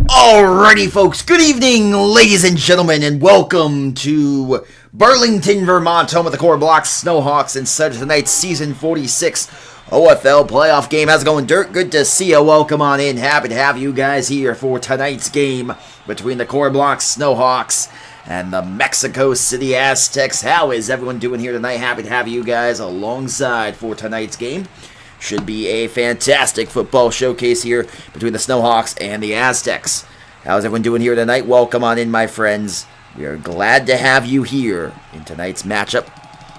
Alrighty, folks. Good evening, ladies and gentlemen, and welcome to Burlington, Vermont, home of the Korblox, Snowhawks, and such tonight's Season 46 OFL playoff game. How's it going, Dirk? Good to see you. Welcome on in. Happy to have you guys here for tonight's game between the Korblox, Snowhawks, and the Mexico City Aztecs. How is everyone doing here tonight? Happy to have you guys alongside for tonight's game. Should be a fantastic football showcase here between the Snowhawks and the Aztecs. How's everyone doing here tonight? Welcome on in, my friends. We are glad to have you here in tonight's matchup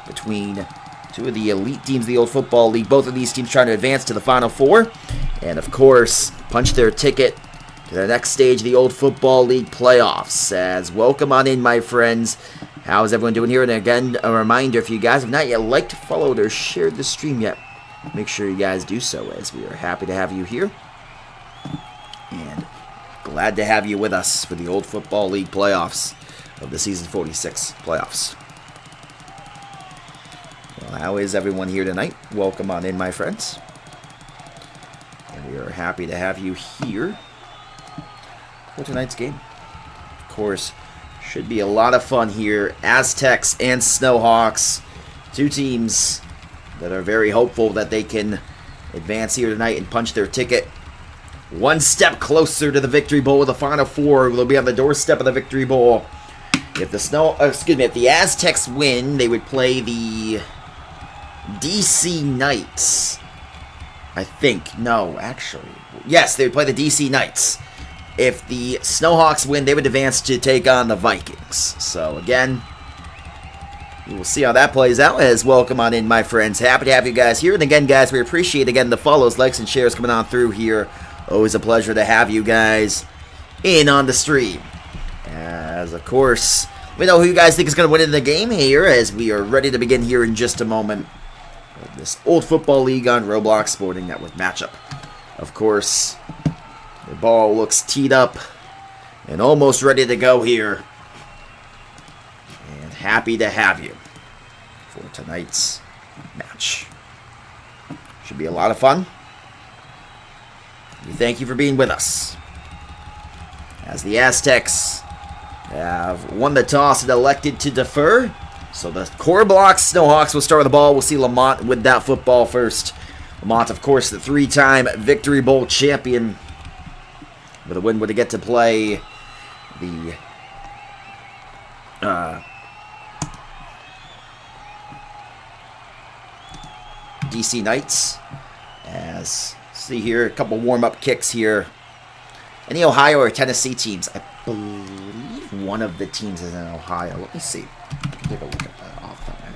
between two of the elite teams of the Old Football League. Both of these teams trying to advance to the Final Four and, of course, punch their ticket to the next stage of the Old Football League playoffs. As welcome on in, my friends. How's everyone doing here? And again, a reminder, if you guys have not yet liked, followed, or shared the stream yet, make sure you guys do so, as we are happy to have you here. And glad to have you with us for the Old Football League playoffs of the Season 46 playoffs. Well, how is everyone here tonight? Welcome on in, my friends. And we are happy to have you here for tonight's game. Of course, should be a lot of fun here. Aztecs and Snowhawks, two teams that are very hopeful that they can advance here tonight and punch their ticket one step closer to the Victory Bowl with the Final Four. They'll be on the doorstep of the Victory Bowl. If the Aztecs win, they would play the DC Knights. I think. No, actually. Yes, they would play the DC Knights. If the Snowhawks win, they would advance to take on the Vikings. So, again, we'll see how that plays out. As welcome on in, my friends. Happy to have you guys here. And again, guys, we appreciate, again, the follows, likes, and shares coming on through here. Always a pleasure to have you guys in on the stream. As, of course, we know who you guys think is going to win in the game here, as we are ready to begin here in just a moment of this Old Football League on Roblox Sporting Network matchup. Of course, the ball looks teed up and almost ready to go here. And happy to have you for tonight's match. Should be a lot of fun. We thank you for being with us. As the Aztecs have won the toss and elected to defer. So the Korblox Snowhawks will start with the ball. We'll see Lamont with that football first. Lamont, of course, the three-time Victory Bowl champion. With a win, would get to play the DC Knights. As see here, a couple warm-up kicks here. Any Ohio or Tennessee teams? I believe one of the teams is in Ohio. Let me see. Take a look at that off the head.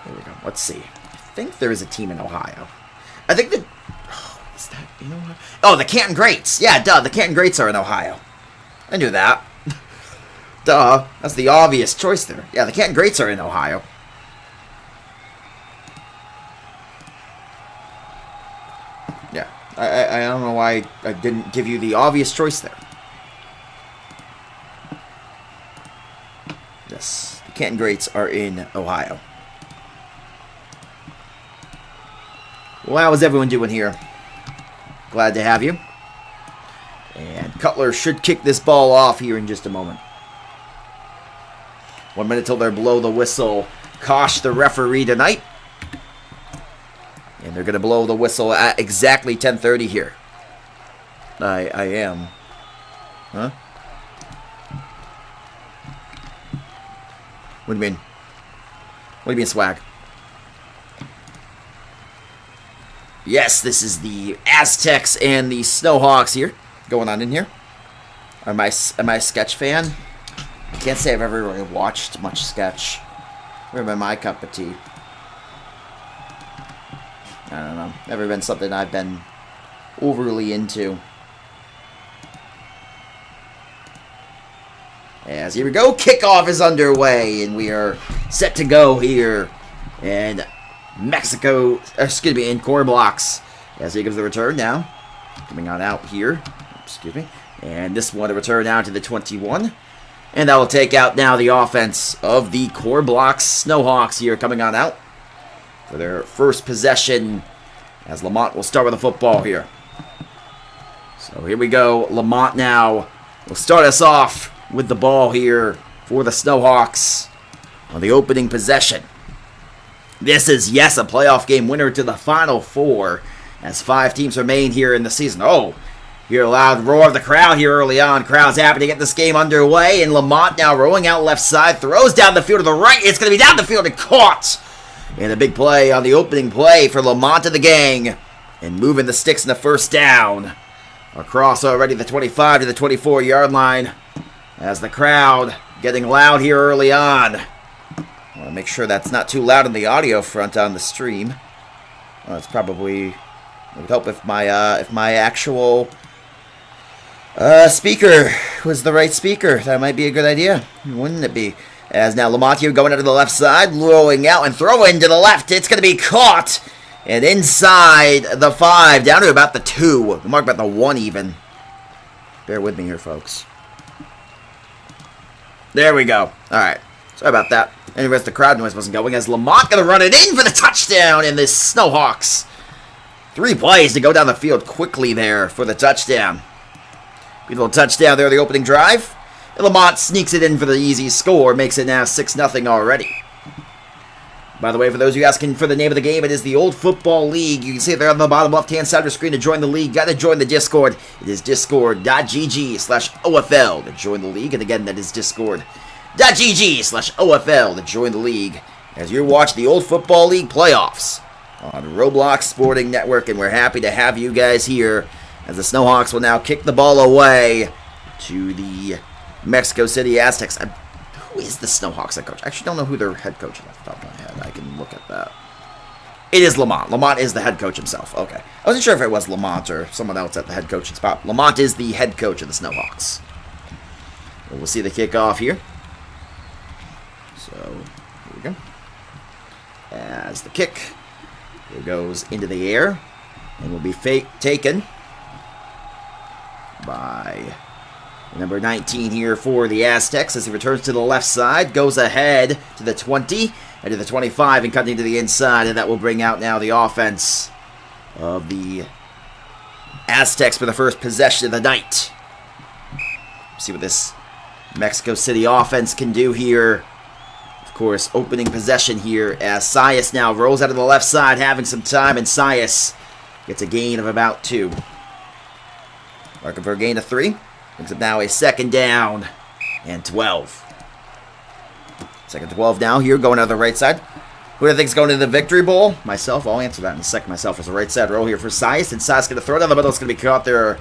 There we go. Let's see. I think there is a team in Ohio. I think that... Oh, is that in Ohio? Oh, the Canton Greats. Yeah, duh. The Canton Greats are in Ohio. I knew that. Duh. That's the obvious choice there. Yeah, the Canton Greats are in Ohio. Yeah. I don't know why I didn't give you the obvious choice there. Yes. The Canton Greats are in Ohio. Well, how is everyone doing here? Glad to have you. And Cutler should kick this ball off here in just a moment. 1 minute till they blow the whistle. Kosh, the referee tonight. And they're going to blow the whistle at exactly 10:30 here. I am. Huh? What do you mean? What do you mean, swag? Yes, this is the Aztecs and the Snowhawks here. Going on in here. Am I a Sketch fan? I can't say I've ever really watched much Sketch. Never been my cup of tea. I don't know. Never been something I've been overly into. As here we go. Kickoff is underway, and we are set to go here. And Mexico, in Korblox. As he gives the return now. Coming on out here. Excuse me. And this one to return now to the 21. And that will take out now the offense of the Korblox Snowhawks here coming on out for their first possession as Lamont will start with the football here. So here we go. Lamont now will start us off with the ball here for the Snowhawks on the opening possession. This is, yes, a playoff game winner to the Final Four as 5 teams remain here in the season. Oh, hear a loud roar of the crowd here early on. Crowd's happy to get this game underway, and Lamont now rolling out left side, throws down the field to the right. It's going to be down the field and caught. And a big play on the opening play for Lamont and the gang, and moving the sticks in the first down. Across already the 25 to the 24-yard line as the crowd getting loud here early on. I want to make sure that's not too loud on the audio front on the stream. Well, it's probably, I would hope if my actual speaker was the right speaker. That might be a good idea, wouldn't it be? As now Lamont here going out to the left side, rolling out and throwing to the left. It's going to be caught. And inside the 5, down to about the 2. Mark about the 1 even. Bear with me here, folks. There we go. All right. Sorry about that. Anyways, the crowd noise wasn't going as Lamont going to run it in for the touchdown in this Snowhawks. 3 plays to go down the field quickly there for the touchdown. Beautiful touchdown there, the opening drive. And Lamont sneaks it in for the easy score, makes it now 6-0 already. By the way, for those of you asking for the name of the game, it is the Old Football League. You can see it there on the bottom left-hand side of the screen to join the league. Got to join the Discord. It is discord.gg/OFL to join the league. And again, that is discord.gg/OFL to join the league as you watch the Old Football League playoffs on Roblox Sporting Network. And we're happy to have you guys here as the Snowhawks will now kick the ball away to the Mexico City Aztecs. Who is the Snowhawks head coach? I actually don't know who their head coach is off the top of my head. I can look at that. It is Lamont. Lamont is the head coach himself. Okay. I wasn't sure if it was Lamont or someone else at the head coaching spot. Lamont is the head coach of the Snowhawks. We'll see the kickoff here. So, here we go. As the kick here goes into the air and will be taken by number 19 here for the Aztecs as he returns to the left side, goes ahead to the 20 and to the 25 and cutting to the inside, and that will bring out now the offense of the Aztecs for the first possession of the night. See what this Mexico City offense can do here. Of course, opening possession here as Sias now rolls out of the left side, having some time, and Sias gets a gain of about 2. Marking for a gain of 3. Brings up now a 2nd down and 12. 2nd 12 now here, going out the right side. Who do I think is going to the Victory Bowl? Myself. I'll answer that in a second myself. As a right side roll here for Sias. And Sias going to throw it down the middle. It's going to be caught there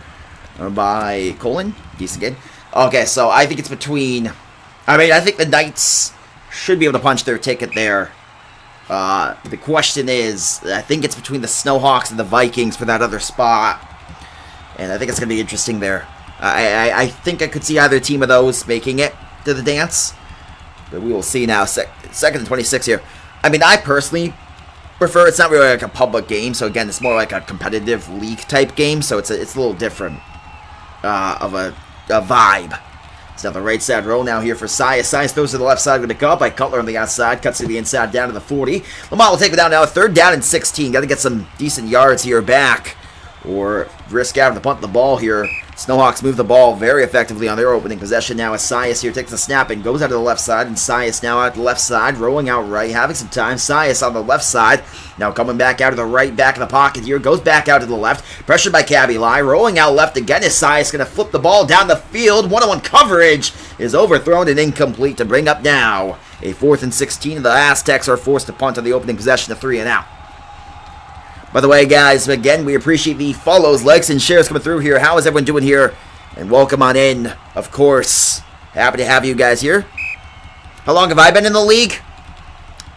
by Colin. Decent game. Okay, so I think it's between... I think the Knights should be able to punch their ticket there. The question is, I think it's between the Snowhawks and the Vikings for that other spot. And I think it's going to be interesting there. I think I could see either team of those making it to the dance. But we will see now. 2nd and 26 here. I mean, I personally prefer, it's not really like a public game. So again, it's more like a competitive league type game. So it's a little different of a vibe. It's now the right side roll now here for Sias. Sias throws to the left side, going to be caught by Cutler on the outside. Cuts to the inside down to the 40. Lamont will take it down now. 3rd down and 16. Got to get some decent yards here back. Or risk out to punt the ball here. Snowhawks move the ball very effectively on their opening possession now as Sias here takes the snap and goes out to the left side. And Sias now out to the left side, rolling out right, having some time. Sias on the left side, now coming back out to the right, back of the pocket here. Goes back out to the left, pressured by Cabby Lai, rolling out left again as Sias going to flip the ball down the field. One-on-one coverage is overthrown and incomplete to bring up now a 4th and 16. The Aztecs are forced to punt on the opening possession of 3 and out. By the way, guys, again, we appreciate the follows, likes, and shares coming through here. How is everyone doing here? And welcome on in, of course. Happy to have you guys here. How long have I been in the league?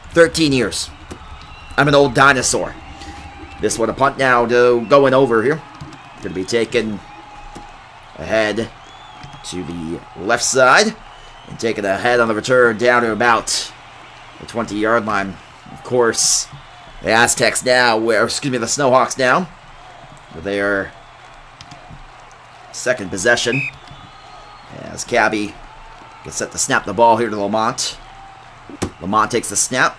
13 years. I'm an old dinosaur. This one, a punt now to going over here. Going to be taken ahead to the left side. And taken ahead on the return down to about the 20-yard line. Of course... the Aztecs now, the Snowhawks now, with their 2nd possession. As Cabby gets set to snap the ball here to Lamont. Lamont takes the snap,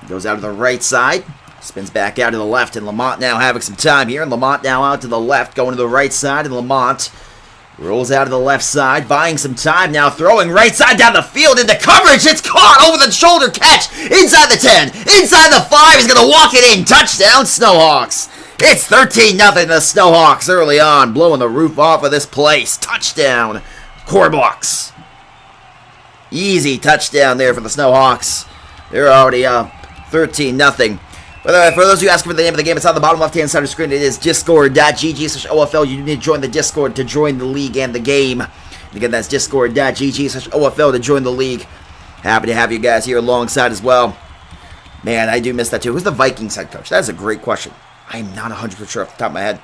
goes out to the right side, Spins back out to the left, and Lamont now having some time here. And Lamont now out to the left, going to the right side, and Lamont rolls out to the left side, buying some time now, throwing right side down the field into coverage. It's caught over the shoulder catch, inside the 10, inside the 5. He's going to walk it in. Touchdown, Snowhawks. It's 13-0 the Snowhawks early on, blowing the roof off of this place. Touchdown, Korblox. Easy touchdown there for the Snowhawks. They're already up 13-0. But for those of you asking for the name of the game, it's on the bottom left-hand side of the screen. It is discord.gg/OFL. You need to join the Discord to join the league and the game. And again, that's discord.gg/OFL to join the league. Happy to have you guys here alongside as well. Man, I do miss that too. Who's the Vikings head coach? That's a great question. I'm not 100% sure off the top of my head.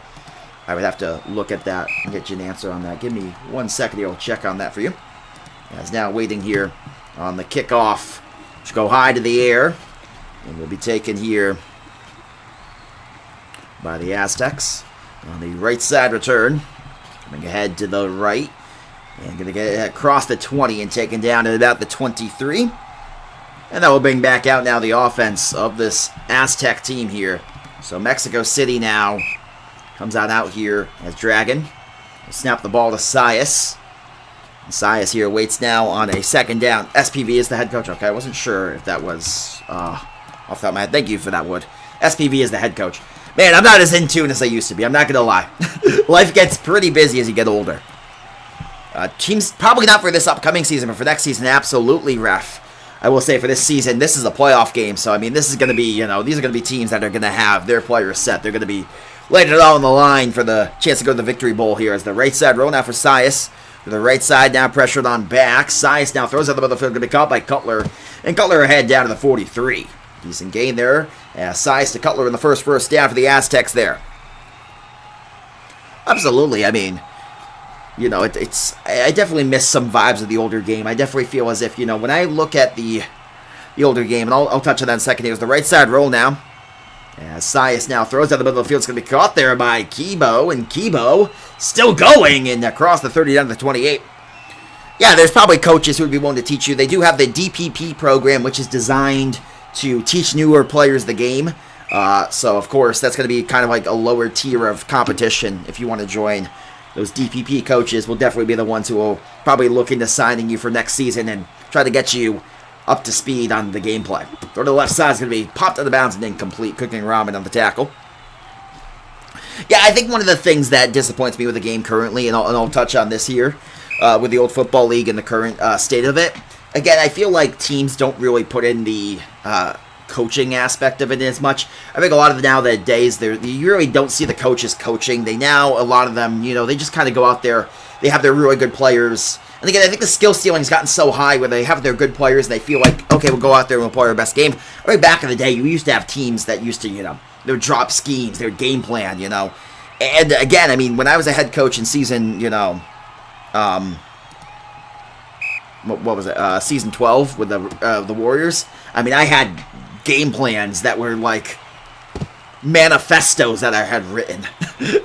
I would have to look at that and get you an answer on that. Give me 1 second here. I'll check on that for you. As now waiting here on the kickoff. Let's go high to the air. And we'll be taken here by the Aztecs on the right side return. Coming ahead to the right. And going to get across the 20 and taken down at about the 23. And that will bring back out now the offense of this Aztec team here. So Mexico City now comes out here as Dragon. We'll snap the ball to Sias. And Sias here waits now on a second down. SPV is the head coach. Okay, I wasn't sure if that was off the top of my head. Thank you for that, Wood. SPV is the head coach. Man, I'm not as in tune as I used to be. I'm not going to lie. Life gets pretty busy as you get older. Teams, probably not for this upcoming season, but for next season, absolutely, ref. I will say for this season, this is a playoff game. So, I mean, this is going to be, you know, these are going to be teams that are going to have their players set. They're going to be laying it all on the line for the chance to go to the Victory Bowl here. As the right side roll now for Sias. To the right side now, pressured on back. Sias now throws out the middle of the field, going to be caught by Cutler. And Cutler ahead down to the 43. Decent gain there. Sias to Cutler in the first down for the Aztecs there. Absolutely, I mean, you know, I definitely miss some vibes of the older game. I definitely feel as if, you know, when I look at the older game, and I'll touch on that in a second. Here's the right side roll now. As Sias now throws out the middle of the field. It's going to be caught there by Kibo. And Kibo still going and across the 30 down to the 28. Yeah, there's probably coaches who would be willing to teach you. They do have the DPP program, which is designed to teach newer players the game. So, of course, that's going to be kind of like a lower tier of competition if you want to join. Those DPP coaches will definitely be the ones who will probably look into signing you for next season and try to get you up to speed on the gameplay. Throw to the left side is going to be popped out of bounds and incomplete. Cooking ramen on the tackle. Yeah, I think one of the things that disappoints me with the game currently, and I'll touch on this here, with the old football league and the current state of it. Again, I feel like teams don't really put in the coaching aspect of it as much. I think a lot of nowadays, you really don't see the coaches coaching. They now, a lot of them, you know, they just kind of go out there. They have their really good players. And again, I think the skill ceiling has gotten so high where they have their good players and they feel like, okay, we'll go out there and we'll play our best game. Right back in the day, you used to have teams that used to, you know, they would drop schemes, their game plan, you know. And again, I mean, when I was a head coach in season, you know, what was it, season 12 with the Warriors, I mean, I had game plans that were like manifestos that I had written.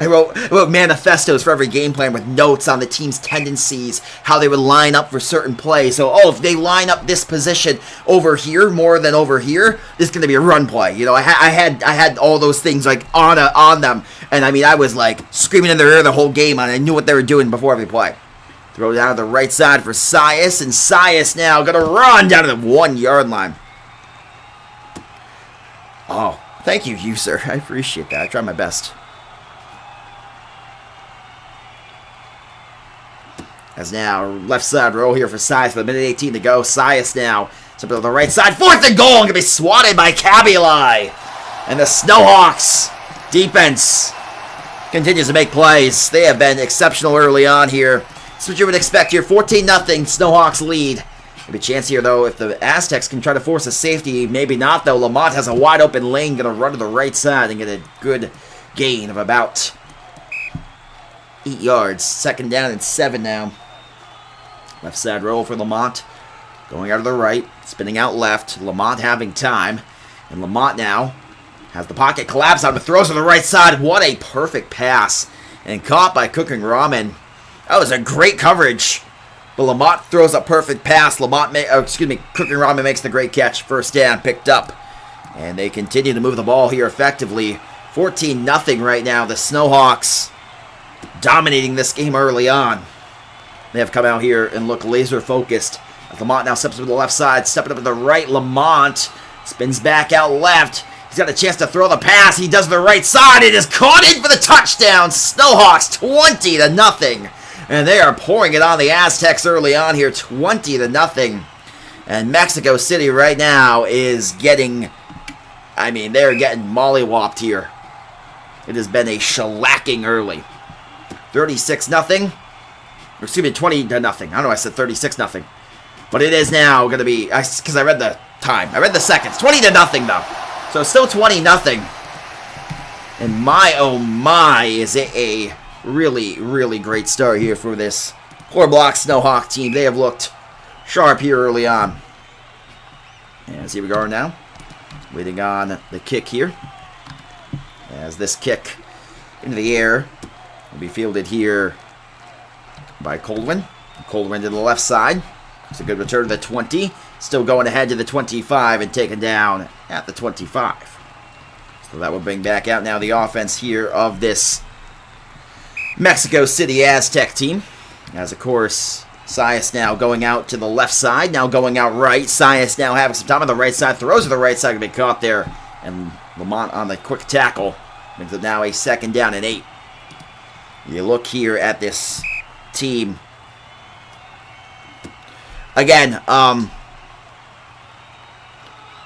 I wrote manifestos for every game plan with notes on the team's tendencies, how they would line up for certain plays. So, if they line up this position over here more than over here, this is going to be a run play. You know, I had all those things like on them, and I mean, I was like screaming in their ear the whole game, and I knew what they were doing before every play. Throw down to the right side for Sias, and Sias now going to run down to the 1 yard line. Oh, thank you, sir. I appreciate that. I try my best. As now, left side roll here for Sias with a minute 18 to go. Sias now, to the right side. 4th and goal, going to be swatted by Kabulai. And the Snowhawks defense continues to make plays. They have been exceptional early on here. That's what you would expect here. 14-0, Snowhawks lead. Maybe a chance here, though, if the Aztecs can try to force a safety. Maybe not, though. Lamont has a wide-open lane. Going to run to the right side and get a good gain of about 8 yards. 2nd down and 7 now. Left side roll for Lamont. Going out to the right. Spinning out left. Lamont having time. And Lamont now has the pocket collapse out. But throws to the right side. What a perfect pass. And caught by Cooking Ramen. That was a great coverage. But Lamont throws a perfect pass. Cooking Ramen makes the great catch. 1st down, picked up And they continue to move the ball here effectively. 14-0 right now. The Snowhawks dominating this game early on. They have come out here and look laser focused. Lamont now steps to the left side, stepping up to the right. Lamont spins back out left. He's got a chance to throw the pass. He does the right side. It is caught in for the touchdown. Snowhawks 20-0. And they are pouring it on the Aztecs early on here, 20-0. And Mexico City right now is getting, they're getting mollywopped here. It has been a shellacking early. 36-0. Excuse me, 20-0. I don't know, I said 36-0. But it is now going to be, because I read the time. I read the seconds. 20-0 though. So still 20-0. And my, oh my, is it a really, really great start here for this Korblox Snowhawk team. They have looked sharp here early on. As here we go now. Waiting on the kick here. As this kick into the air will be fielded here by Coldwin. Coldwin to the left side. It's a good return to the 20. Still going ahead to the 25 and taken down at the 25. So that will bring back out now the offense here of this Mexico City Aztec team. As, of course, Sias now going out to the left side. Now going out right. Sias now having some time on the right side. Throws to the right side to be caught there. And Lamont on the quick tackle. Makes it now a 2nd down and 8. You look here at this team. Again,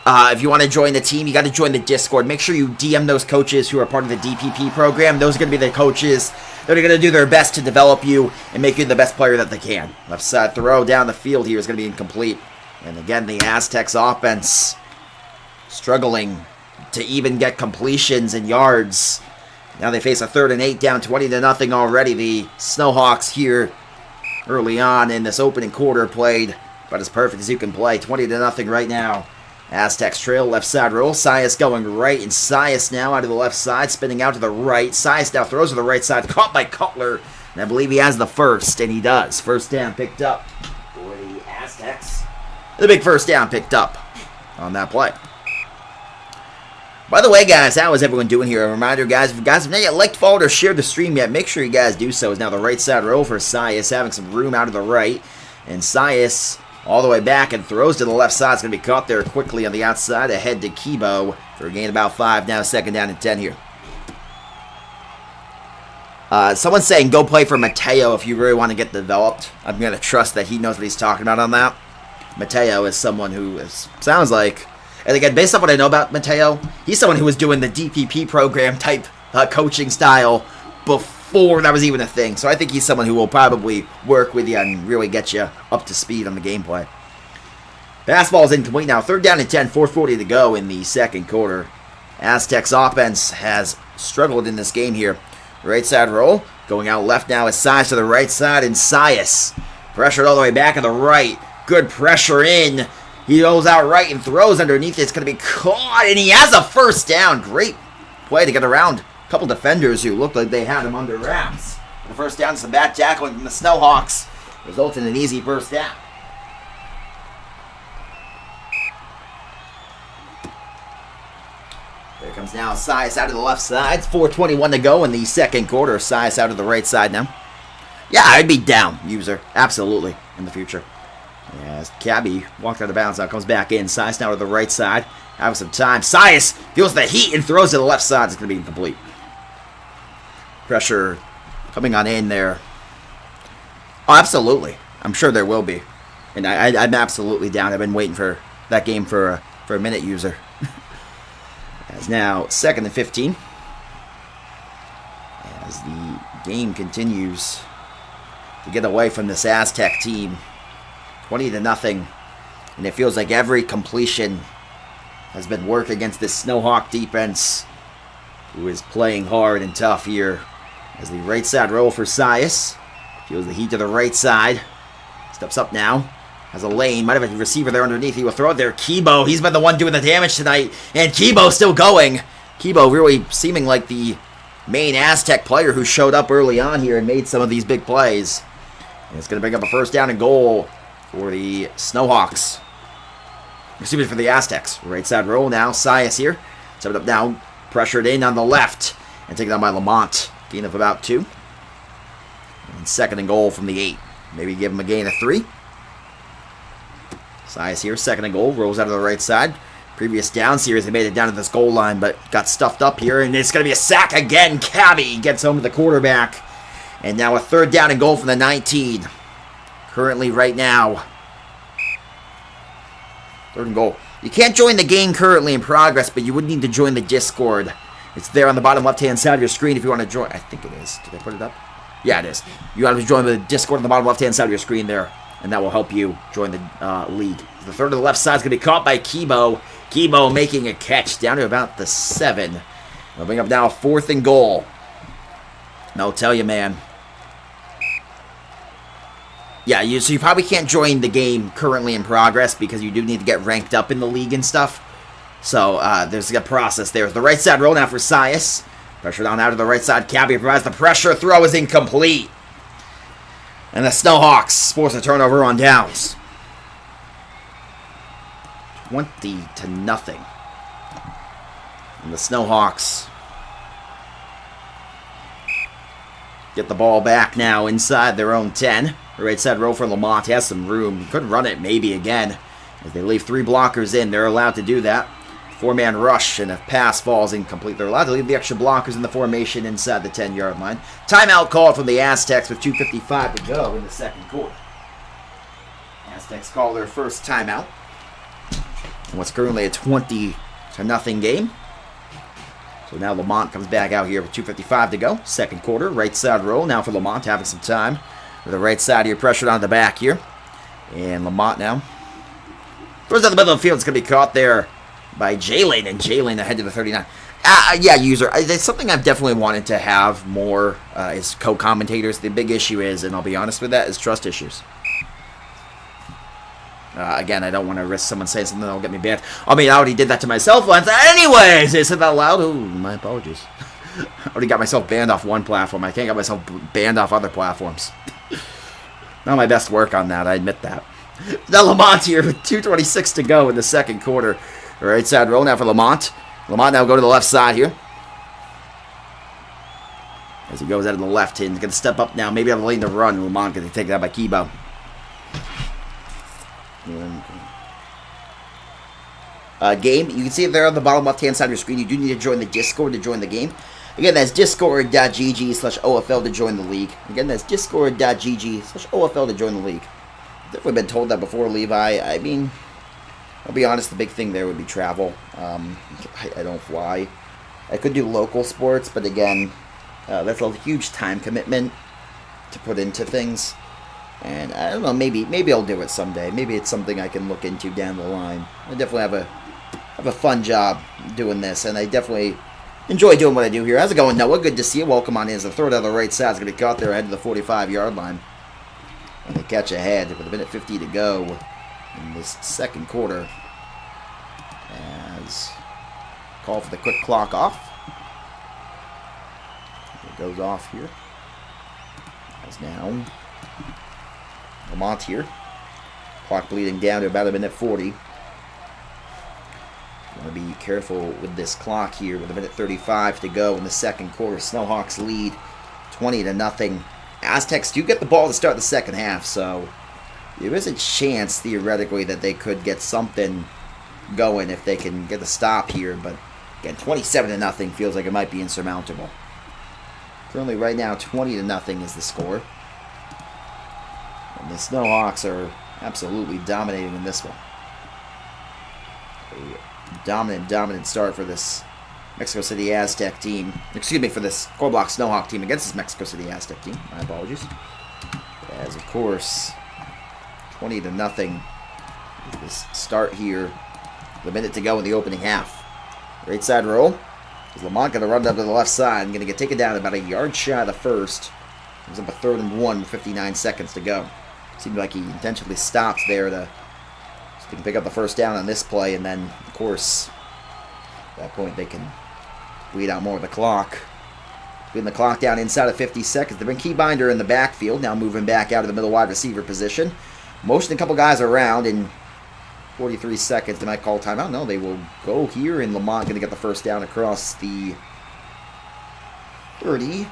if you want to join the team, you got to join the Discord. Make sure you DM those coaches who are part of the DPP program. Those are going to be the coaches that are going to do their best to develop you and make you the best player that they can. Left side throw down the field here is going to be incomplete. And again, the Aztecs offense struggling to even get completions and yards. Now they face a 3rd and 8 down 20-0 already. The Snowhawks here early on in this opening quarter played about as perfect as you can play. 20-0 right now. Aztecs trail, left side roll. Sias going right, and Sias now out of the left side, spinning out to the right. Sias now throws to the right side, caught by Cutler. And I believe he has the first, and he does. 1st down picked up for the Aztecs. The big 1st down picked up on that play. By the way, guys, how is everyone doing here? A reminder, guys, if you guys have not yet liked, followed, or shared the stream yet, make sure you guys do so. It's now the right side roll for Sias, having some room out of the right. And Sias all the way back and throws to the left side. It's going to be caught there quickly on the outside, ahead to Kibo for a gain about 5. Now 2nd down and 10 here. Someone's saying go play for Mateo if you really want to get developed. I'm going to trust that he knows what he's talking about on that. Mateo is someone who sounds like, and again, based on what I know about Mateo, he's someone who was doing the DPP program type coaching style before that was even a thing. So I think he's someone who will probably work with you and really get you up to speed on the gameplay. Basketball is incomplete now. 3rd down and 10, 4:40 to go in the 2nd quarter. Aztecs offense has struggled in this game here. Right side roll. Going out left now is Sias to the right side, and Sias pressured all the way back on the right. Good pressure in. He goes out right and throws underneath it. It's going to be caught, and he has a 1st down. Great play to get around a couple defenders who looked like they had him under wraps. The 1st down, some back tackling from the Snowhawks results in an easy 1st down. There comes now Sias out of the left side. 4:21 to go in the 2nd quarter. Sias out of the right side now. Yeah, I'd be down, user. Absolutely, in the future. As Cabby walked out of bounds, now comes back in. Sias now to the right side. Having some time. Sias feels the heat and throws to the left side. It's going to be incomplete. Pressure coming on in there. Oh, absolutely. I'm sure there will be. And I'm absolutely down. I've been waiting for that game for a minute, user. As now 2nd and 15. As the game continues to get away from this Aztec team. 20-0. And it feels like every completion has been work against this Snowhawk defense, who is playing hard and tough here. As the right side roll for Sias. Feels the heat to the right side. Steps up now. Has a lane. Might have a receiver there underneath. He will throw it there. Kibo. He's been the one doing the damage tonight. And Kibo still going. Kibo really seeming like the main Aztec player who showed up early on here and made some of these big plays. And it's going to bring up a 1st down and goal for the Snowhawks. Excuse me, for the Aztecs. Right side roll now. Sias here. Set it up now. Pressured in on the left. And taken down by Lamont. Gain of about 2. And 2nd and goal from the 8. Maybe give him a gain of 3. Sias here. 2nd and goal. Rolls out of the right side. Previous down series, they made it down to this goal line, but got stuffed up here. And it's going to be a sack again. Cabby gets home to the quarterback. And now a 3rd down and goal from the 19. Currently right now. 3rd and goal. You can't join the game currently in progress, but you would need to join the Discord. It's there on the bottom left-hand side of your screen if you want to join. I think it is. Did I put it up? Yeah, it is. You got to join the Discord on the bottom left-hand side of your screen there, and that will help you join the league. The 3rd to the left side is going to be caught by Kibo. Kibo making a catch down to about the 7. They'll bring up now a 4th and goal. And I'll tell you, man. Yeah, so you probably can't join the game currently in progress because you do need to get ranked up in the league and stuff. So there's a process there. The right side roll now for Sias. Pressure down out to the right side. Cabby provides the pressure. Throw is incomplete. And the Snowhawks force a turnover on downs. 20-0. And the Snowhawks get the ball back now inside their own 10. The right side row for Lamont has some room. He could run it maybe again. As they leave 3 blockers in, they're allowed to do that. 4-man rush, and if pass falls incomplete, they're allowed to leave the extra blockers in the formation inside the 10-yard line. Timeout called from the Aztecs with 2:55 to go in the 2nd quarter. Aztecs call their first timeout. And what's currently a 20-0 game. So now Lamont comes back out here with 2:55 to go. 2nd quarter, right side roll. Now for Lamont, having some time. With the right side here, pressured on the back here. And Lamont now throws out the middle of the field. It's going to be caught there by Jalen. And Jalen ahead to the 39. Yeah, user. It's something I've definitely wanted to have more as co-commentators. The big issue is, and I'll be honest with that, is trust issues. Again, I don't want to risk someone saying something that'll get me banned. I mean, I already did that to myself once. Anyways, I said that loud. Oh, my apologies. I already got myself banned off one platform. I can't get myself banned off other platforms. Not my best work on that, I admit that. Now Lamont here with 2:26 to go in the 2nd quarter. Right side roll now for Lamont. Lamont now go to the left side here. As he goes out of the left, he's going to step up now. Maybe on the lane to run. Lamont going to take that by Kibo. Game, you can see it there on the bottom left-hand side of your screen. You do need to join the Discord to join the game. Again, that's discord.gg/OFL to join the league. Again, that's discord.gg/OFL to join the league. Definitely been told that before, Levi. I mean, I'll be honest, the big thing there would be travel. I don't fly. I could do local sports, but again, that's a huge time commitment to put into things. And I don't know, maybe I'll do it someday. Maybe it's something I can look into down the line. I definitely have a fun job doing this, and I definitely enjoy doing what I do here. How's it going, Noah? Good to see you. Welcome on in. The throw down the right side is going to be caught there ahead of the 45-yard line. And they catch ahead with a minute 50 to go in this 2nd quarter. As call for the quick clock off. It goes off here. As now Lamont here. Clock bleeding down to about a minute 40. Want to be careful with this clock here with a minute 35 to go in the 2nd quarter. Snowhawks lead 20-0. Aztecs do get the ball to start the 2nd half, so there is a chance theoretically that they could get something going if they can get a stop here. But again, 27-0 feels like it might be insurmountable. Currently, right now, 20-0 is the score. And the Snowhawks are absolutely dominating in this one. A dominant start for this Mexico City Aztec team. Excuse me, for this Korblox Snowhawk team against this Mexico City Aztec team. My apologies. As, of course, 20-0 this start here. The minute to go in the opening half. Right side roll. Is Lamont going to run up to the left side and going to get taken down about a yard shy of the first. He's up a 3rd and 1 with 59 seconds to go. Seemed like he intentionally stopped there so they can pick up the first down on this play, and then, of course, at that point they can bleed out more of the clock. Putting the clock down inside of 50 seconds. They bring Keybinder in the backfield, now moving back out of the middle wide receiver position. Motion a couple guys around, and 43 seconds. They might call timeout. No, they will go here, and Lamont going to get the first down across the 30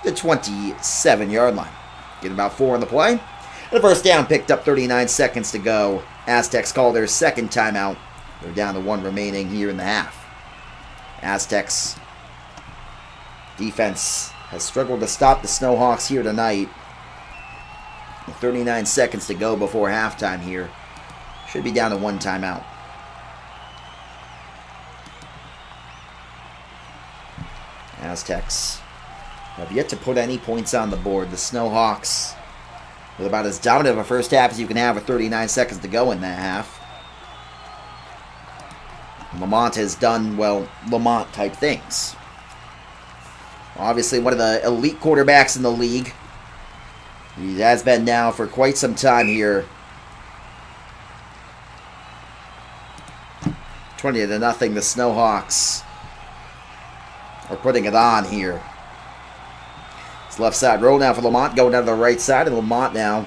to 27-yard line. Getting about 4 on the play. And the first down picked up 39 seconds to go. Aztecs call their second timeout. They're down to 1 remaining here in the half. Aztecs defense has struggled to stop the Snowhawks here tonight. 39 seconds to go before halftime here. Should be down to 1 timeout. Aztecs have yet to put any points on the board. The Snowhawks with about as dominant of a first half as you can have with 39 seconds to go in that half. Lamont has done, well, Lamont-type things. Obviously one of the elite quarterbacks in the league. He has been now for quite some time here. 20-0, the Snowhawks are putting it on here. It's left side roll now for Lamont, going down to the right side, and Lamont now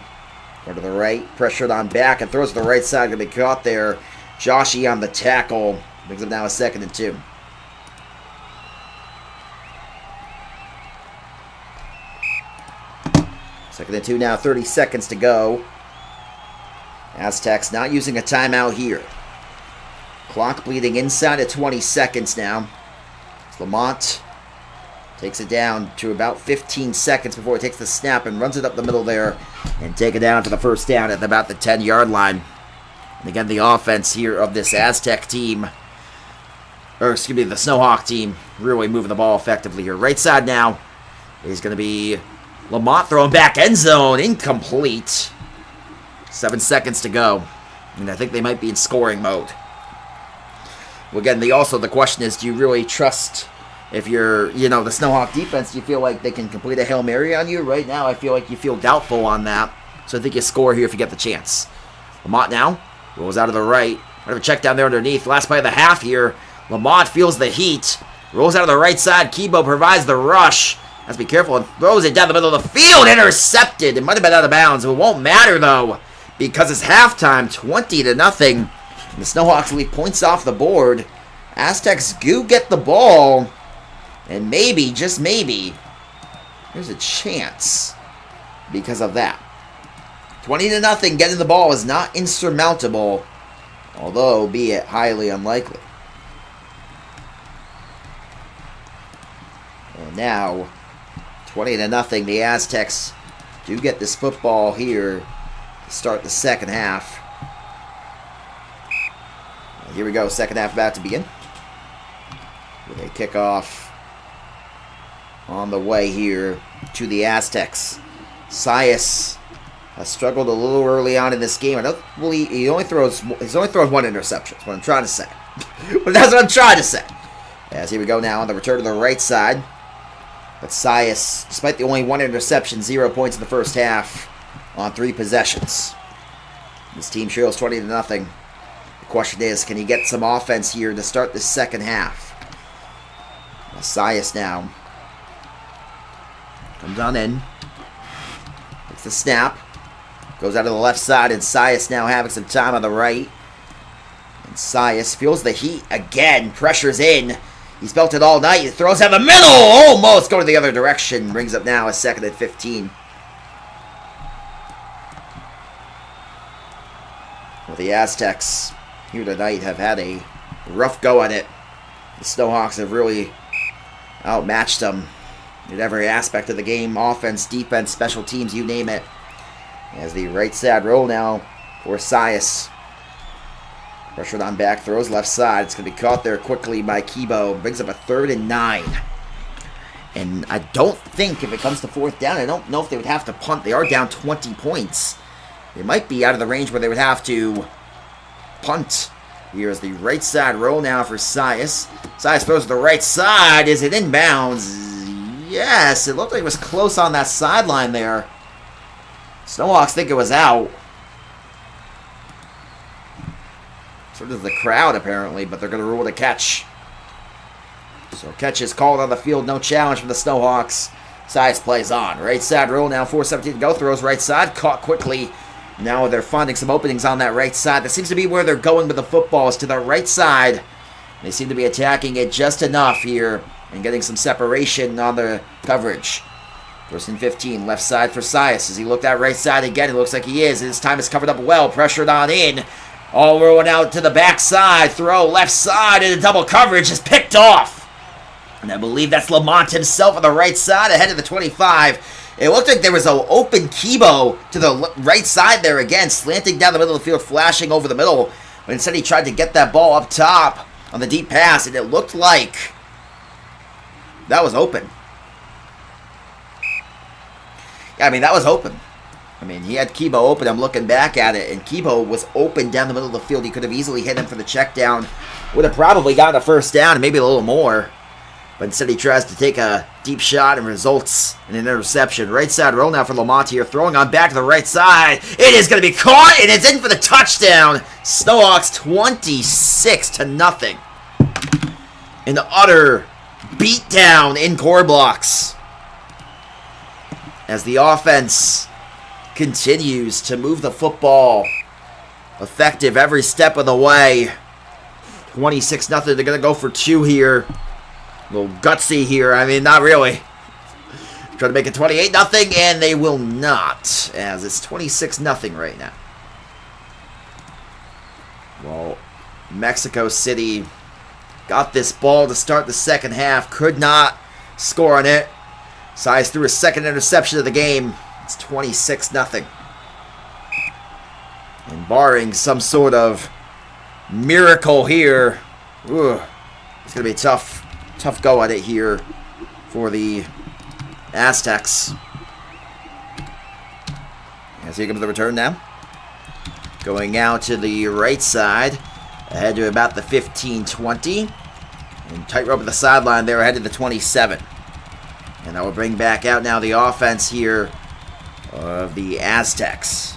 going to the right, pressured on back, and throws to the right side, going to be caught there. Joshy on the tackle, brings him now a 2nd and 2. Second and 2 now, 30 seconds to go. Aztecs not using a timeout here. Clock bleeding inside of 20 seconds now. Lamont takes it down to about 15 seconds before he takes the snap and runs it up the middle there and take it down to the first down at about the 10-yard line. And again, the offense here of this Aztec team, or excuse me, the Snowhawk team, really moving the ball effectively here. Right side now is going to be Lamont throwing back end zone, incomplete. 7 seconds to go. And I think they might be in scoring mode. Well, again, the question is, do you really trust, if you're, the Snowhawk defense, do you feel like they can complete a Hail Mary on you? Right now, I feel like you feel doubtful on that. So I think you score here if you get the chance. Lamont now rolls out of the right. Whatever check down there underneath. Last play of the half here. Lamont feels the heat. Rolls out of the right side. Kibo provides the rush. Has to be careful and throws it down the middle of the field. Intercepted. It might have been out of bounds. It won't matter, though, because it's halftime, 20-0. And the Snowhawks leave points off the board. Aztecs do get the ball. And maybe, just maybe, there's a chance because of that. 20-0. Getting the ball is not insurmountable, although be it highly unlikely. Well, now 20-0. The Aztecs do get this football here to start the second half. Well, here we go. Second half about to begin. With a kickoff on the way here to the Aztecs. Sias has struggled a little early on in this game. I don't believe he's only thrown 1 interception. That's what I'm trying to say. But that's what I'm trying to say. As here we go now on the return to the right side. But Sias, despite the only 1 interception, 0 points in the first half on 3 possessions. This team trails 20-0. The question is, can he get some offense here to start the second half? Sias now comes on in. Takes the snap. Goes out to the left side, and Sias now having some time on the right. And Sias feels the heat again. Pressures in. He's felt it all night. He throws out the middle. Almost going the other direction. Brings up now a 2nd and 15. Well, the Aztecs here tonight have had a rough go at it. The Snowhawks have really outmatched them in every aspect of the game. Offense, defense, special teams, you name it. As the right side roll now for Sias. Pressured on back, throws left side. It's going to be caught there quickly by Kibo. Brings up a 3rd and 9. And I don't think if it comes to 4th down, I don't know if they would have to punt. They are down 20 points. They might be out of the range where they would have to punt. Here's the right side roll now for Sias. Sias throws to the right side. Is it inbounds? Yes, it looked like it was close on that sideline there. Snowhawks think it was out. So does the crowd, apparently, but they're going to rule it a catch. So catch is called on the field. No challenge from the Snowhawks. Sias plays on. Right side roll now. 4:17 to go. Throws right side. Caught quickly Now they're finding some openings on that right side. That seems to be where they're going with the football, is to the right side. They seem to be attacking it just enough here and getting some separation on the coverage. First and 15, left side for Sias. As he looked at right side again, it looks like he is. This time is covered up well, pressured on in. All rolling out to the backside. Throw left side into double coverage is picked off. And I believe that's Lamont himself on the right side ahead of the 25. It looked like there was an open Kibo to the right side there again, slanting down the middle of the field, flashing over the middle. But instead he tried to get that ball up top on the deep pass, and it looked like that was open. Yeah, I mean, that was open. I mean, he had Kibo open. I'm looking back at it, and Kibo was open down the middle of the field. He could have easily hit him for the check down. Would have probably gotten a first down, and maybe a little more. But instead he tries to take a deep shot and results in an interception. Right side roll now for Lamont here. Throwing on back to the right side. It is going to be caught, and it's in for the touchdown. Snowhawks 26-0. An utter beatdown in Korblox. As the offense continues to move the football. Effective every step of the way. 26-0. They're going to go for 2 here. A little gutsy here. I mean, not really. Trying to make it 28-0, and they will not, as it's 26-0 right now. Well, Mexico City got this ball to start the second half. Could not score on it. Size threw a second interception of the game. It's 26-0. And barring some sort of miracle here, it's going to be tough go at it here for the Aztecs. As here comes the return now. Going out to the right side. Ahead to about the 15-20. And tightrope at the sideline there ahead to the 27. And I will bring back out now the offense here of the Aztecs.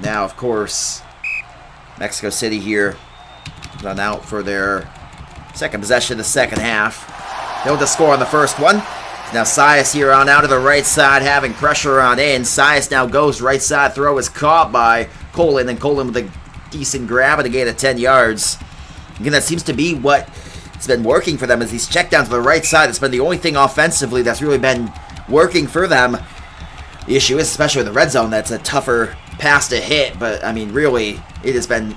Now, of course, Mexico City here run out for their second possession of the second half. Failed to score on the first one. Now Sias here on out to the right side, having pressure on in. Sias now goes right side. Throw is caught by Colin, and Colin with a decent grab at a gain of 10 yards. Again, that seems to be what has been working for them, as these check down to the right side. It's been the only thing offensively that's really been working for them. The issue is, especially with the red zone, that's a tougher pass to hit. But, I mean, really, it has been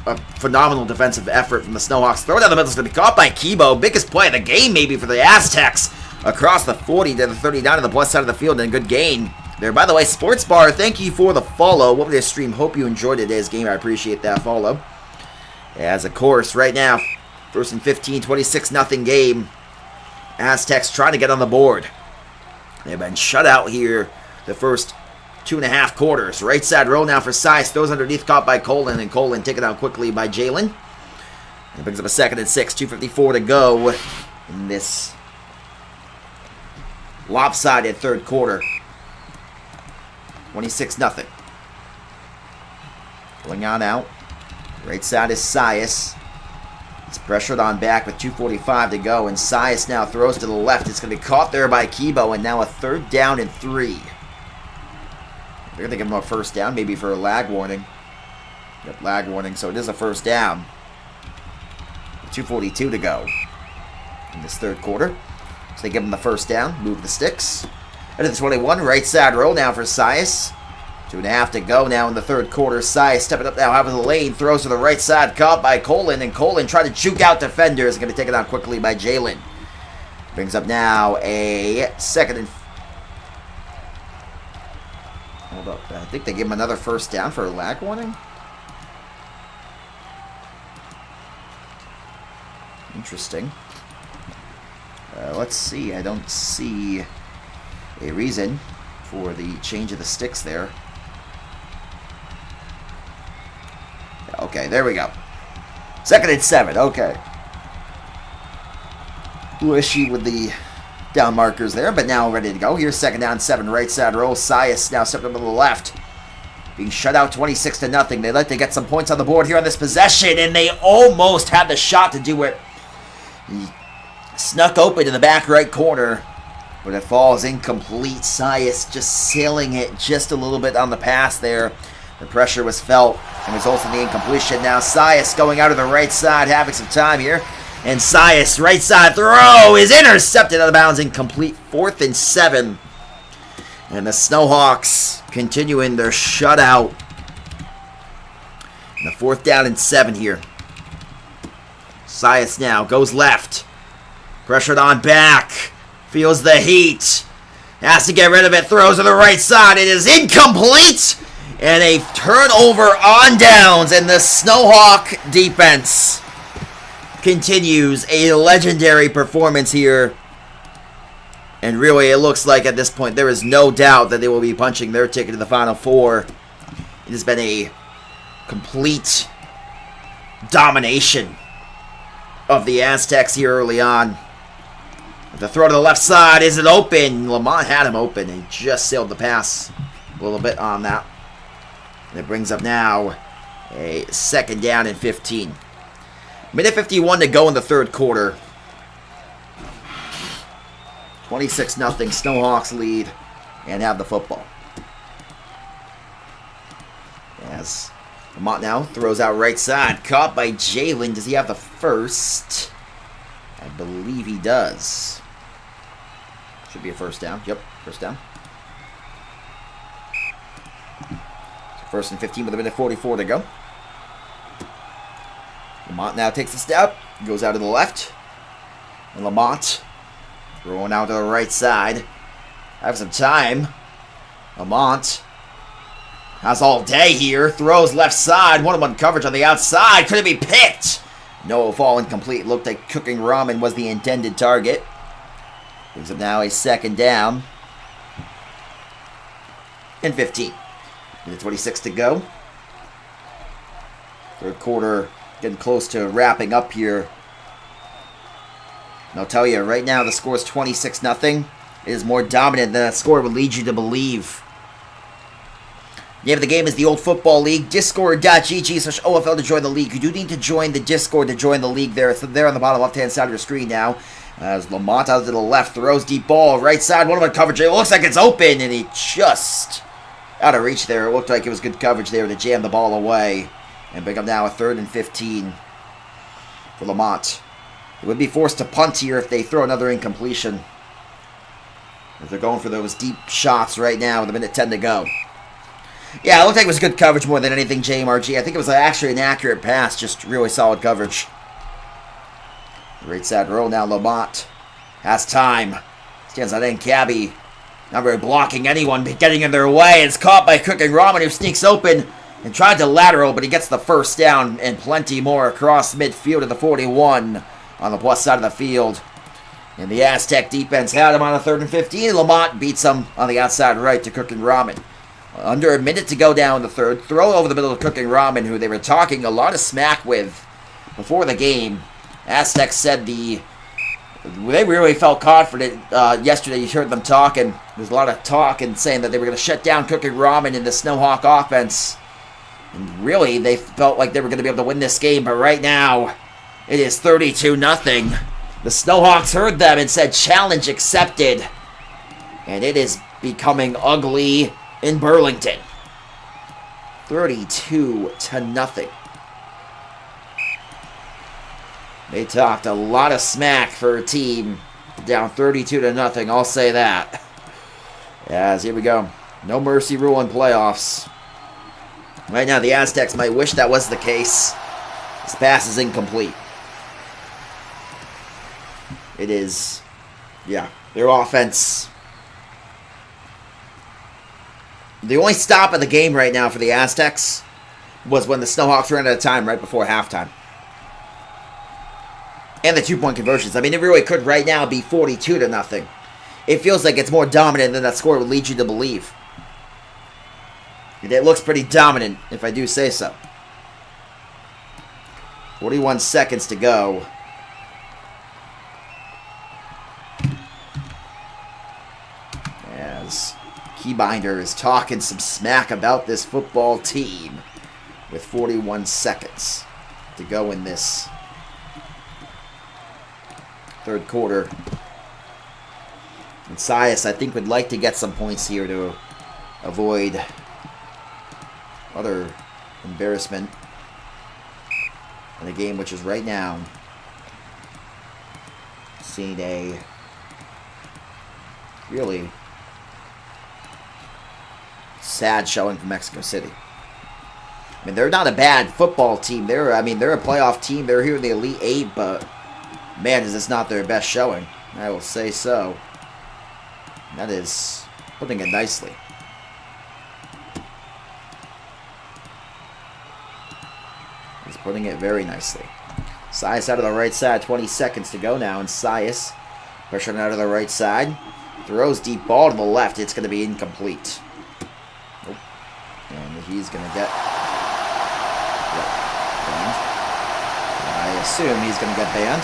a phenomenal defensive effort from the Snowhawks. Throw down the middle is going to be caught by Kibo. Biggest play of the game, maybe, for the Aztecs. Across the 40 to the 39 to the plus side of the field, and a good gain there. By the way, Sports Bar, thank you for the follow. Welcome to the stream. Hope you enjoyed today's game. I appreciate that follow. As, of course, right now, first and 15, 26-0 game. Aztecs trying to get on the board. They've been shut out here the first 2.5 quarters. Right side roll now for Size. Throws underneath, caught by Colin, and Colin taken out quickly by Jalen. And brings up a 2nd and 6, 2:54 to go in this lopsided third quarter. 26-0. Going on out. Right side is Sias. It's pressured on back with 2:45 to go, and Sias now throws to the left. It's going to be caught there by Kibo, and now a 3rd down and 3. They're going to give him a first down, maybe for a lag warning. Yep, lag warning, so it is a first down. 2:42 to go in this third quarter. So they give him the first down, move the sticks. Out of the 21, right side roll now for Sias. 2.5 to go now in the third quarter. Sias stepping up now out of the lane, throws to the right side, caught by Colin, and Colin trying to juke out defenders. Going to take it out quickly by Jalen. Brings up now a 2nd and... Hold up, I think they give him another first down for a lag warning. Interesting. Let's see. I don't see a reason for the change of the sticks there. Okay, there we go. 2nd and 7. Okay. Little issue with the down markers there, but now ready to go. Here's 2nd down, 7. Right side roll. Sias now stepped up to the left. Being shut out 26-0. They'd like to get some points on the board here on this possession, and they almost had the shot to do it. He snuck open to the back right corner, but it falls incomplete. Sias just sailing it just a little bit on the pass there. The pressure was felt and results in the incompletion. Now Sias going out of the right side, having some time here. And Sias, right side throw is intercepted out of bounds, incomplete. 4th and 7. And the Snowhawks continuing their shutout. And the 4th down and 7 here. Sias now goes left. Pressured on back. Feels the heat. Has to get rid of it. Throws to the right side. It is incomplete. And a turnover on downs. And the Snowhawk defense continues a legendary performance here. And really, it looks like at this point there is no doubt that they will be punching their ticket to the Final Four. It has been a complete domination of the Aztecs here early on. The throw to the left side, is it open? Lamont had him open and just sailed the pass a little bit on that. And it brings up now a 2nd down and 15. Minute 51 to go in the 3rd quarter. 26-0, Snowhawks lead and have the football. As Lamont now throws out right side. Caught by Jalen. Does he have the first? I believe he does. Should be a first down. Yep, first down. So 1st and 15 with a minute 44 to go. Lamont now takes a step. Goes out to the left. And Lamont throwing out to the right side. Have some time. Lamont has all day here. Throws left side. 1-on-1 coverage on the outside. Could it be picked? No, fall incomplete. Looked like Cooking Ramen was the intended target. Brings up now a 2nd down. And 15. Minute 26 to go. 3rd quarter getting close to wrapping up here. And I'll tell you, right now the score is 26-0. It is more dominant than that score would lead you to believe. The name of the game is the Old Football League. Discord.gg/OFL to join the league. You do need to join the Discord to join the league there. It's there on the bottom left-hand side of your screen now. As Lamont out to the left, throws deep ball. Right side, 1-on-1 coverage. It looks like it's open, and he just out of reach there. It looked like it was good coverage there to jam the ball away. And pick up now a 3rd and 15 for Lamont. It would be forced to punt here if they throw another incompletion. If they're going for those deep shots right now with a minute 10 to go. Yeah, it looked like it was good coverage more than anything, JMRG. I think it was actually an accurate pass, just really solid coverage. Right side row now, Lamont has time. Stands on end, Cabby. Not really blocking anyone, but getting in their way. It's caught by Cooking Ramen, who sneaks open and tried to lateral, but he gets the first down and plenty more across midfield to the 41 on the plus side of the field. And the Aztec defense had him on a 3rd and 15. Lamont beats him on the outside right to Cooking Ramen. Under a minute to go down the 3rd. Throw over the middle of Cooking Ramen, who they were talking a lot of smack with before the game. Aztecs said they really felt confident yesterday. You heard them talking. There's a lot of talk and saying that they were going to shut down Cooking Ramen in the Snowhawk offense. And really, they felt like they were going to be able to win this game. But right now, it is 32-0. The Snowhawks heard them and said, challenge accepted. And it is becoming ugly in Burlington. 32-0. They talked a lot of smack for a team down 32-0. I'll say that. As here we go. No mercy rule in playoffs. Right now, the Aztecs might wish that was the case. This pass is incomplete. It is, yeah, their offense. The only stop of the game right now for the Aztecs was when the Snowhawks ran out of time right before halftime. And the 2-point conversions. I mean, it really could right now be 42-0. It feels like it's more dominant than that score would lead you to believe. It looks pretty dominant, if I do say so. 41 seconds to go. As Keybinder is talking some smack about this football team with 41 seconds to go in this 3rd quarter. And Sias, I think, would like to get some points here to avoid other embarrassment in a game which is right now seeing a really sad showing from Mexico City. I mean, they're not a bad football team. They're a playoff team. They're here in the Elite Eight, but man, is this not their best showing. I will say so. That is putting it nicely. He's putting it very nicely. Sias out of the right side, 20 seconds to go now, and Sias pressuring out of the right side. Throws deep ball to the left. It's going to be incomplete. Nope. And he's going to get banned. I assume he's going to get banned.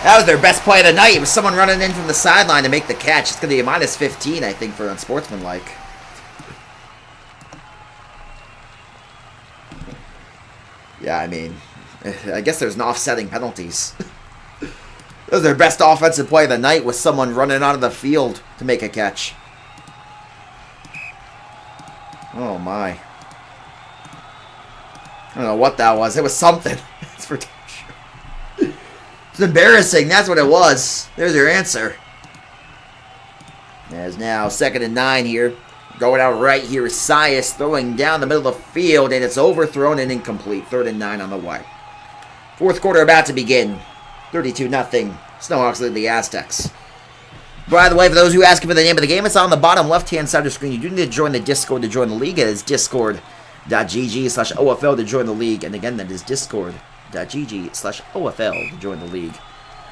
That was their best play of the night. It was someone running in from the sideline to make the catch. It's going to be a minus 15, I think, for unsportsmanlike. Yeah, I mean, I guess there's no offsetting penalties. That was their best offensive play of the night, with someone running onto the field to make a catch. Oh, my. I don't know what that was. It was something. It's for sure. It's embarrassing. That's what it was. There's your answer. As now 2nd and 9 here. Going out right here is Sias throwing down the middle of the field, and it's overthrown and incomplete. 3rd and 9 on the way. 4th quarter about to begin. 32-0. Snowhawks lead the Aztecs. By the way, for those who ask for the name of the game, it's on the bottom left-hand side of the screen. You do need to join the Discord to join the league. It is discord.gg/OFL to join the league. And again, that is discord.gg/OFL to join the league.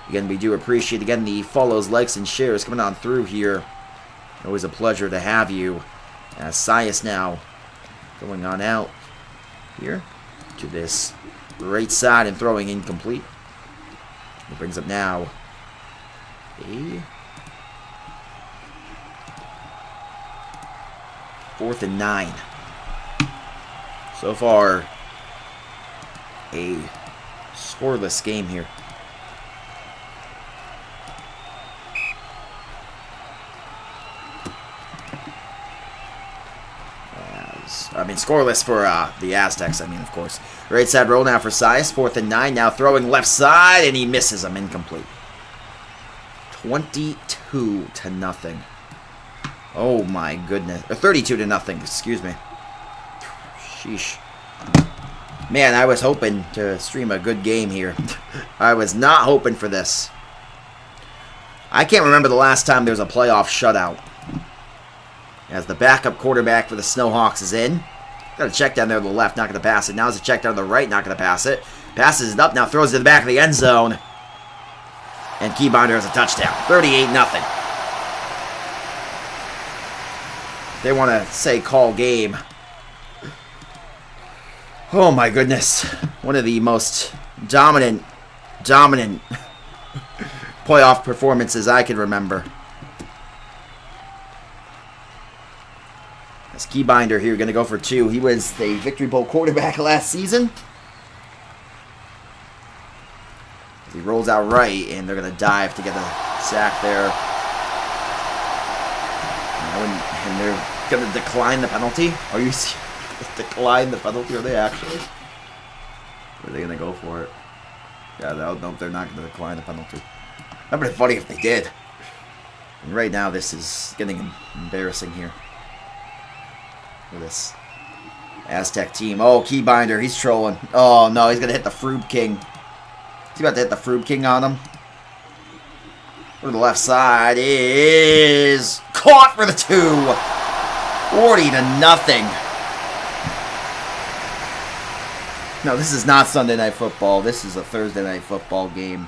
Again, we do appreciate, again, the follows, likes, and shares coming on through here. Always a pleasure to have you. As Sias now going on out here to this right side and throwing incomplete. It brings up now a 4th and 9. So far, a scoreless game here. Scoreless for the Aztecs, of course. Right side roll now for Sias. 4th and 9. Now throwing left side, and he misses him. Incomplete. 22-0. Oh, my goodness. Or 32-0, excuse me. Sheesh. Man, I was hoping to stream a good game here. I was not hoping for this. I can't remember the last time there was a playoff shutout. As the backup quarterback for the Snowhawks is in. Got a check down there to the left, not going to pass it. Now it's a check down to the right, not going to pass it. Passes it up, now throws it to the back of the end zone. And Keybinder has a touchdown. 38-0. They want to say call game. Oh my goodness. One of the most dominant playoff performances I can remember. As Keybinder here going to go for 2. He was the Victory Bowl quarterback last season. He rolls out right, and they're going to dive to get a sack there. And they're going to decline the penalty. Are you serious? Decline the penalty? Are they actually? Or are they going to go for it? Yeah, no, they're not going to decline the penalty. That would be funny if they did. And right now, this is getting embarrassing here. For this Aztec team. Oh, Keybinder, he's trolling. Oh, no, he's going to hit the Fruit King. He's about to hit the Fruit King on him. To the left side is caught for the 2. 40-0. No, this is not Sunday Night Football. This is a Thursday Night Football game.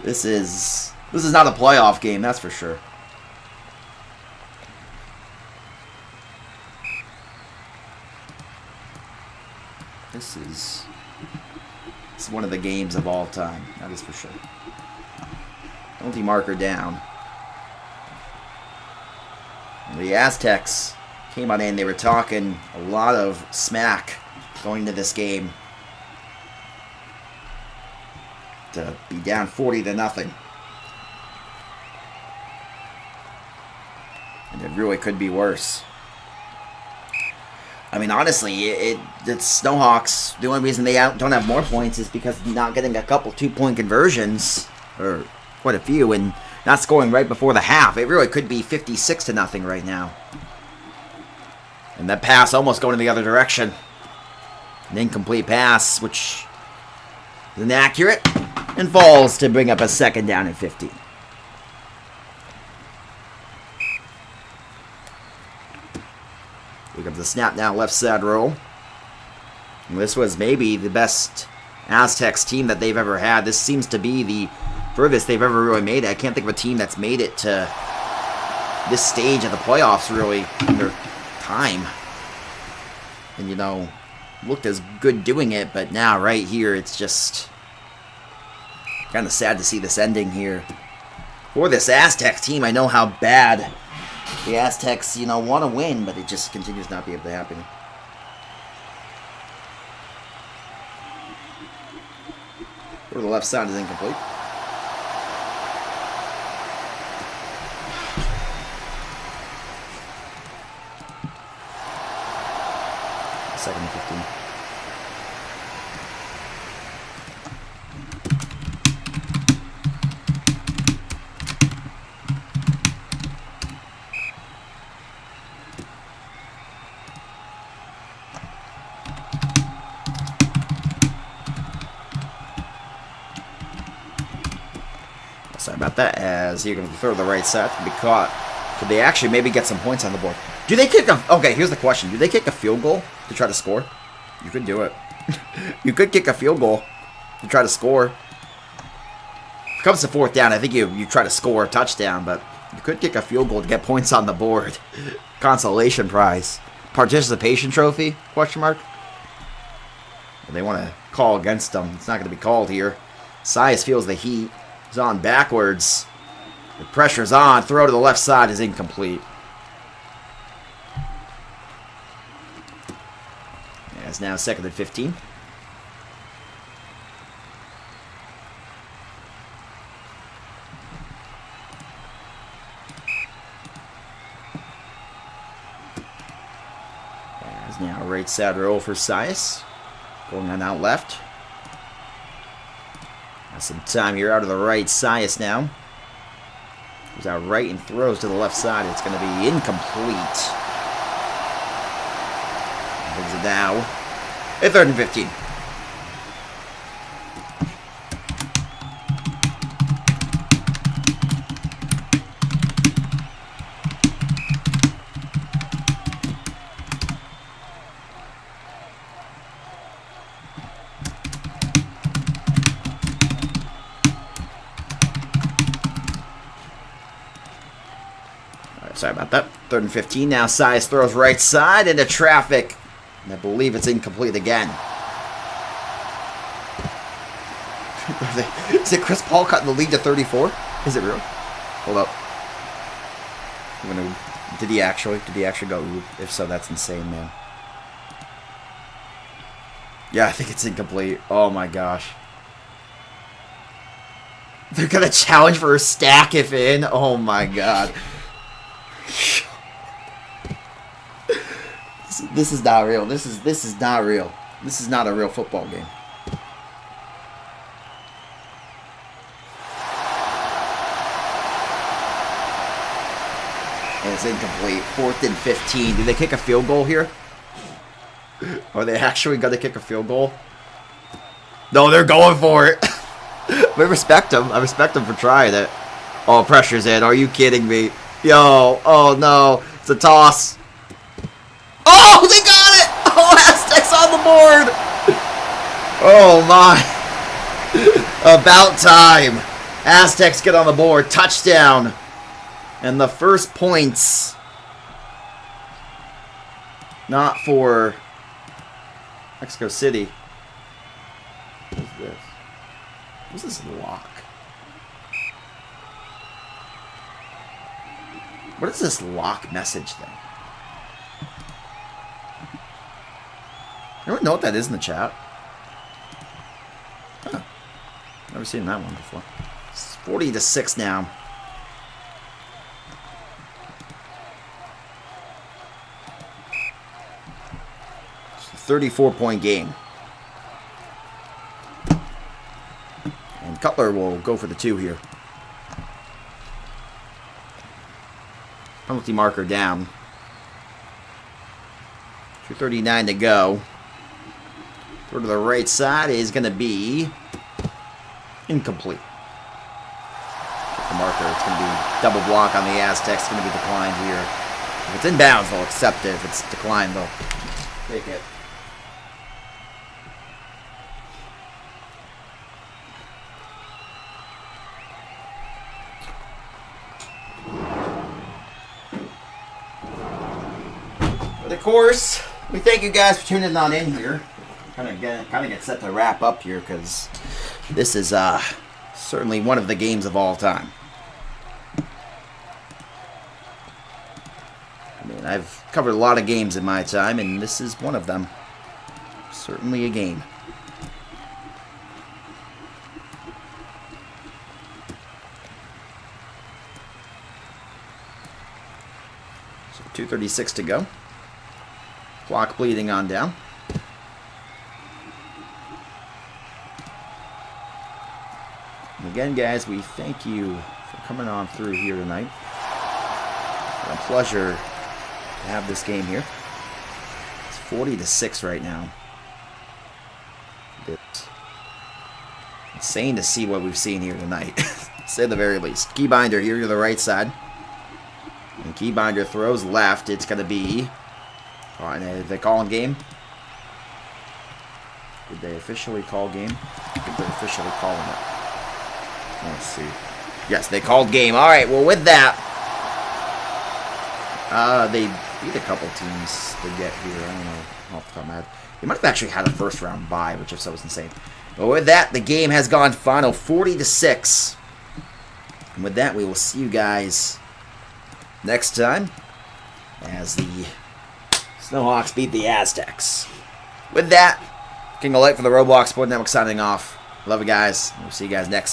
This is not a playoff game, that's for sure. This is one of the games of all time. That is for sure. Penalty marker down. The Aztecs came on in. They were talking a lot of smack going into this game. To be down 40-0. And it really could be worse. I mean, honestly, it's Snowhawks. The only reason they don't have more points is because not getting a couple 2-point conversions, or quite a few, and not scoring right before the half. It really could be 56-0 right now. And that pass almost going in the other direction. An incomplete pass, which is inaccurate, and falls to bring up a 2nd down and 15. Here comes the snap now, left side roll. And this was maybe the best Aztecs team that they've ever had. This seems to be the furthest they've ever really made it. I can't think of a team that's made it to this stage of the playoffs, really, in their time. And, you know, looked as good doing it, but now, right here, it's just kind of sad to see this ending here. For this Aztecs team, I know how bad the Aztecs, you know, want to win, but it just continues not to be able to happen. Or the left side is incomplete. Second and 15. Sorry about that, as you're going to throw to the right side to be caught. Could they actually maybe get some points on the board? Do they kick a... Okay, here's the question. Do they kick a field goal to try to score? You could do it. You could kick a field goal to try to score. If it comes to 4th down, I think you try to score a touchdown, but you could kick a field goal to get points on the board. Consolation prize. Participation trophy? Question mark. They want to call against them. It's not going to be called here. Sias feels the heat. He's on backwards. The pressure's on. Throw to the left side is incomplete. Yeah, it's now 2nd and 15. There's now a right side roll for Sias. Going on out left. Some time here out of the right. Sias now goes out right and throws to the left side. It's going to be incomplete. Brings it now at 3rd and 15. Sorry about that. 3rd and 15. Now Sias throws right side into traffic. And I believe it's incomplete again. Is it Chris Paul cutting the lead to 34? Is it real? Hold up. Did he actually go oop? If so, that's insane, man. Yeah, I think it's incomplete. Oh my gosh. They're gonna challenge for a stack if in. Oh my god. This is not real. This is not real. This is not a real football game. And it's incomplete. 4th and 15. Do they kick a field goal here? Are they actually going to kick a field goal? No, they're going for it. We respect them. I respect them for trying it. Oh, pressure's in. Are you kidding me? Yo. Oh, no. It's a toss. Oh, they got it! Oh, Aztecs on the board! Oh, my. About time. Aztecs get on the board. Touchdown. And the first points. Not for Mexico City. What is this? What's this lock? What is this lock message thing? Anyone know what that is in the chat? Huh. Never seen that one before. It's 40-6 now. 34-point game. And Cutler will go for the 2 here. Penalty marker down. 2:39 to go. Throw to the right side is going to be incomplete. The marker, it's going to be double block on the Aztecs. It's going to be declined here. If it's inbounds, they'll accept it. If it's declined, they'll take it. But of course, we thank you guys for tuning on in here. Kind of get set to wrap up here because this is certainly one of the games of all time. I mean, I've covered a lot of games in my time, and this is one of them. Certainly a game. So 2:36 to go. Clock bleeding on down. And again, guys, we thank you for coming on through here tonight. It's a pleasure to have this game here. It's 40-6 right now. It's insane to see what we've seen here tonight, to say the very least. Keybinder here to the right side. And Keybinder throws left. It's going to be... Oh, and did they call in game? Did they officially call game? I think they're officially calling it. Let's see. Yes, they called game. All right, well, with that, they beat a couple teams to get here. I don't know off the top of my head. They might have actually had a first-round bye, which if so was insane. But with that, the game has gone final 40-6. And with that, we will see you guys next time as the Snowhawks beat the Aztecs. With that, King of Light for the Roblox Sport Network signing off. Love you guys. We'll see you guys next